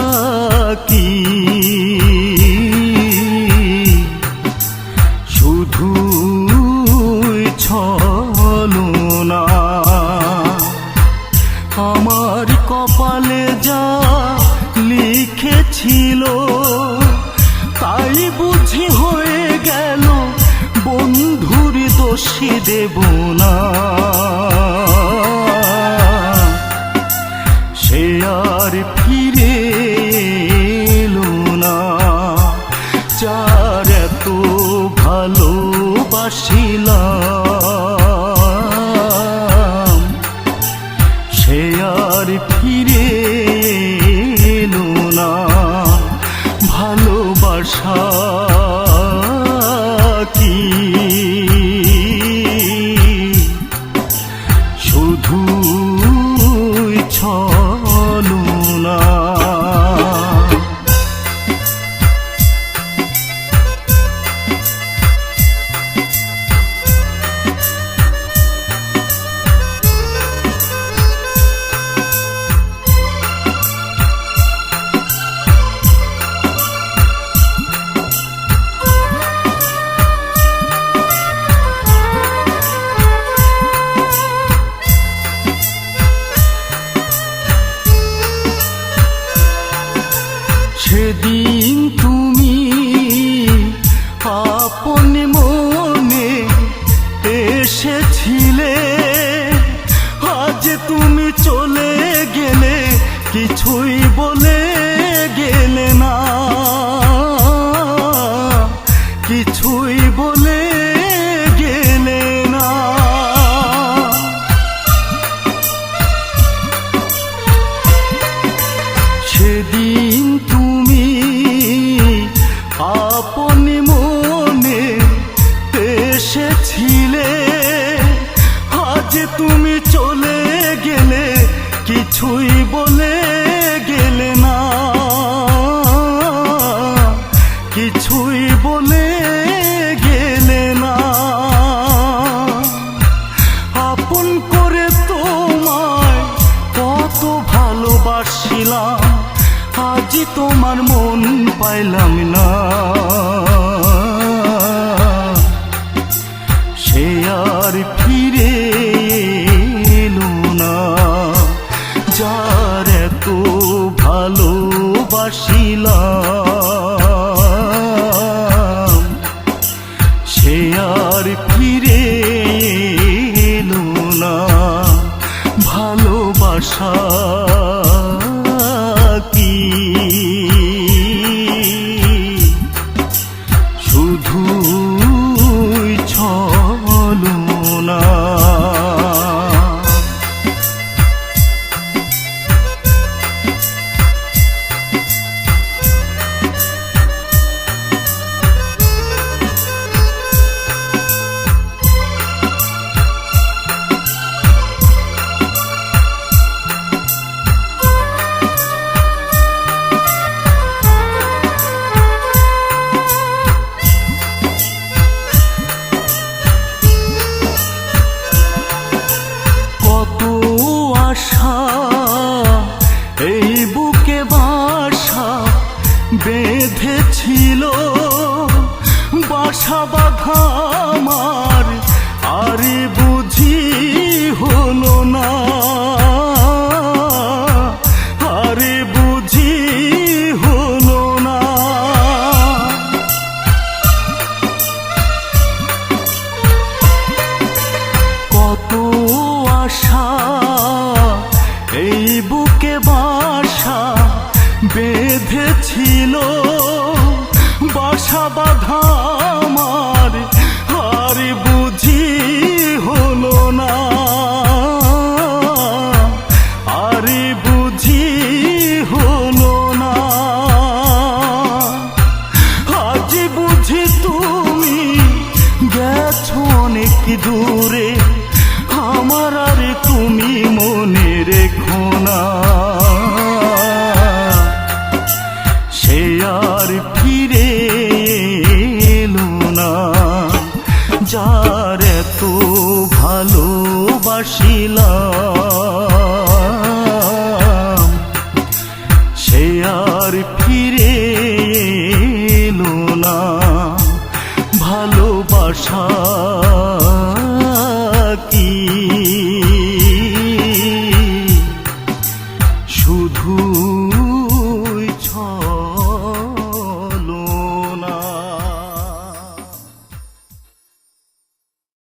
থাকি, শুধুই ছলনা। আমার কপালে যা লিখেছিল তাই বুঝি হয়ে গেল, বন্ধুর দোষী দেব না। সে আর ফিরে এলো না, যার এত ভালোবাসিলাম। সে আর ফিরে এলো না, ভালোবাসা কি শুধুই ছলনা। সেদিন তুমি আপন মনে এসেছিলে, আজ তুমি চলে গেলে কিছুই বলে গেলে না, কিছুই বলে গেলে না। সেদিন তুমি আপন মনে এসেছিলে, আজ তুমি চলে গেলে কিছুই বলে গেলে না, কিছুই বলে গেলে না। আপন করে তোমায় কত ভালোবাসিলাম, আজ তোমার মন পাইলাম না। সে আর ফিরে এলো না, যার এত ভালোবাসিলাম। সে আর ফিরে এলো না, ভালোবাসা কি শুধুই ছলনা। এই বুকে বাসা বেঁধেছিল, বাসা বাঁধা আমার আর বুঝি হলো না, আর বুঝি হলো না। কত আশা এই বুকে বাসা বেঁধেছিল, বাসা বাঁধা আমার আর বুঝি হলো না, আর বুঝি হলো না। আজ বুঝি তুমি গেছো অনেক দূরে, আমার আর তুমি মনে রেখো না। সে আর ফিরে এলো না, যার এত ভালোবাসিলাম।